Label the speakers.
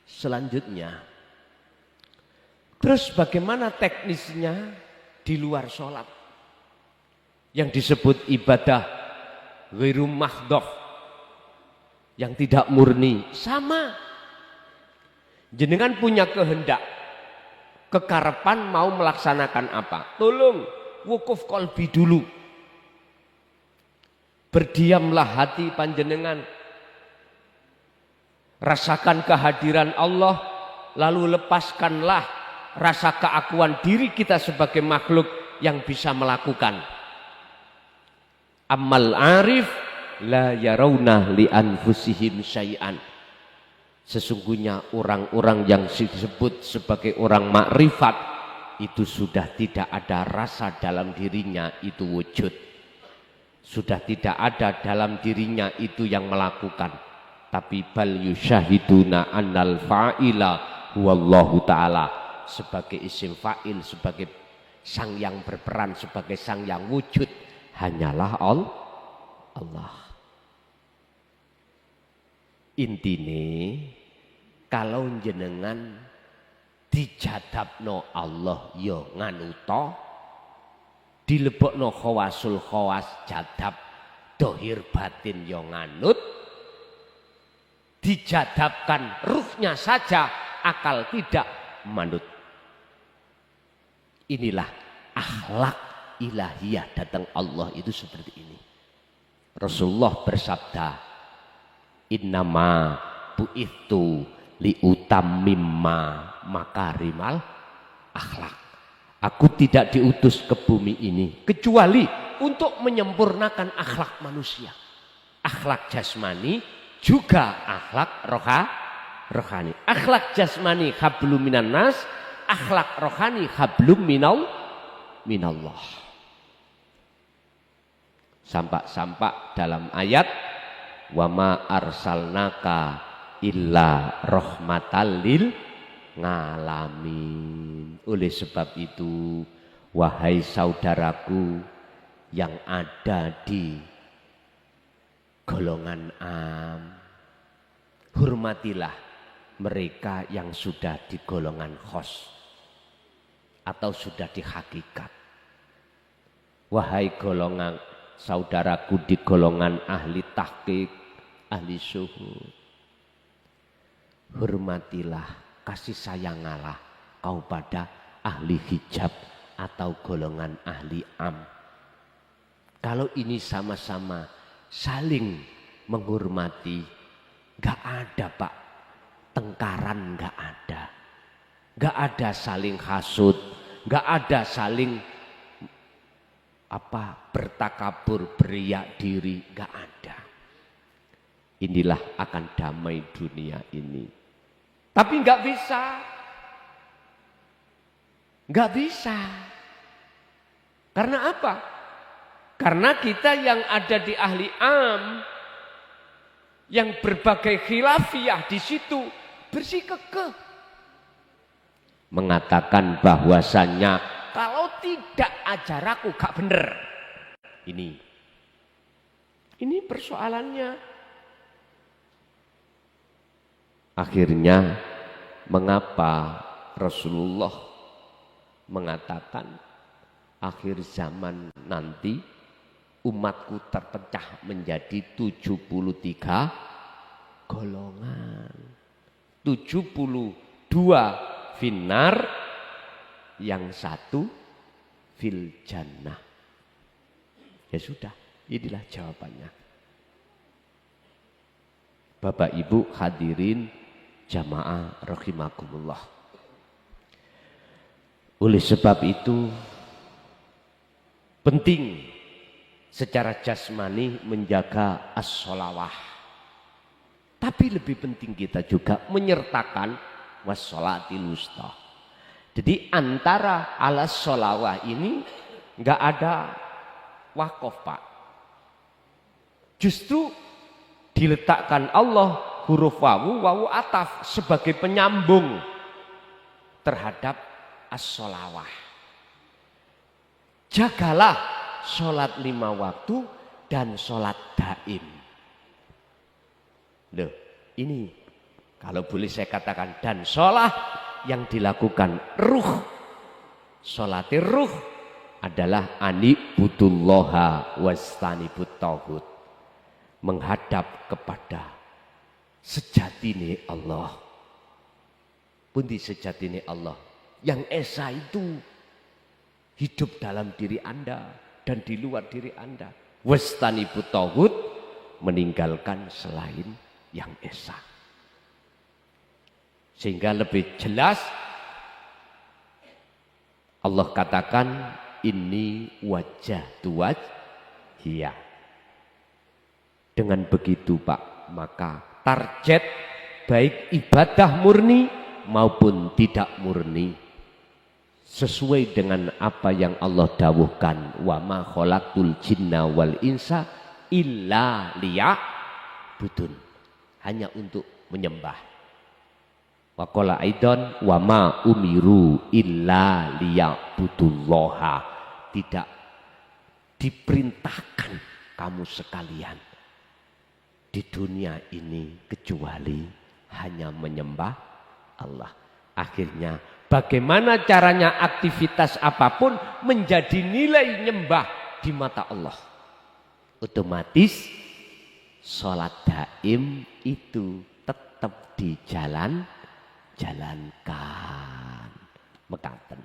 Speaker 1: Selanjutnya, terus bagaimana teknisnya di luar sholat yang disebut ibadah ghairu mahdhah, yang tidak murni? Sama, jenengan punya kehendak, kekarepan mau melaksanakan apa, tolong wukuf qalbi dulu, berdiamlah hati panjenengan, rasakan kehadiran Allah, lalu lepaskanlah rasa keakuan diri kita sebagai makhluk yang bisa melakukan. Amal arif la yarawna li anfusihim syai'an. Sesungguhnya orang-orang yang disebut sebagai orang makrifat itu sudah tidak ada rasa dalam dirinya itu wujud, sudah tidak ada dalam dirinya itu yang melakukan, tapi bal yusyahiduna annal fa'ila huwallahu ta'ala, sebagai isim fa'il, sebagai sang yang berperan, sebagai sang yang wujud hanyalah Allah. Intine kalau jenengan dijadabno Allah ya nganuta, dilebokno khawasul khawas jadab dohir batin ya nganut, dijadabkan ruhnya saja akal tidak manut. Inilah akhlak ilahiyah datang Allah itu seperti ini. Rasulullah bersabda, innama bu'ithu liutammimma makarimal akhlak. Aku tidak diutus ke bumi ini kecuali untuk menyempurnakan akhlak manusia, akhlak jasmani juga akhlak rohani. Akhlak jasmani hablum minan nas, akhlak rohani hablum minallah. Sampak-sampak dalam ayat wa ma arsalnaka illa rahmatal lil ngalamin. Oleh sebab itu, wahai saudaraku yang ada di golongan am, hormatilah mereka yang sudah di golongan khos atau sudah di hakikat. Wahai golongan saudaraku di golongan ahli tahqiq, ahli syuhud, hormatilah, kasih sayangalah kau pada ahli hijab atau golongan ahli am. Kalau ini sama-sama saling menghormati, gak ada Pak tengkaran, gak ada saling hasud, gak ada saling bertakabur, beriak diri, gak ada. Inilah akan damai dunia ini. Tapi gak bisa. Karena apa? Karena kita yang ada di ahli am, yang berbagai khilafiyah di situ bersikukuh mengatakan bahwasannya kalau tidak ajaraku gak bener. Ini persoalannya. Akhirnya mengapa Rasulullah mengatakan akhir zaman nanti umatku terpecah menjadi 73 golongan. 72 finnar, yang satu fil jannah. Ya sudah, inilah jawabannya. Bapak Ibu hadirin jamaah rahimakumullah. Oleh sebab itu penting secara jasmani menjaga as-sholawah. Tapi lebih penting kita juga menyertakan was-sholatil wusta. Jadi antara alas sholawah ini nggak ada wakaf Pak. Justru diletakkan Allah huruf wawu ataf sebagai penyambung terhadap as-sholawah. Jagalah sholat 5 waktu dan sholat daim. Loh, ini Kalau boleh saya katakan, dan sholat yang dilakukan ruh, sholatir ruh adalah anibudullaha wastanibut tauhid, menghadap kepada sejatine Allah. Pundi sejatine Allah? Yang esa itu hidup dalam diri Anda dan di luar diri Anda. Wastanibut tauhid, meninggalkan selain yang esa. Sehingga lebih jelas Allah katakan ini wajah wajhiya. Dengan begitu Pak, maka target baik ibadah murni maupun tidak murni sesuai dengan apa yang Allah dawuhkan, wa ma khalaqtul jinna wal insa illa liya'budun, hanya untuk menyembah. Wa qala aidan wa ma umiru illa liya'budullaha, tidak diperintahkan kamu sekalian di dunia ini kecuali hanya menyembah Allah. Akhirnya bagaimana caranya aktivitas apapun menjadi nilai nyembah di mata Allah. Otomatis sholat daim itu tetap dijalankan. Mekaten.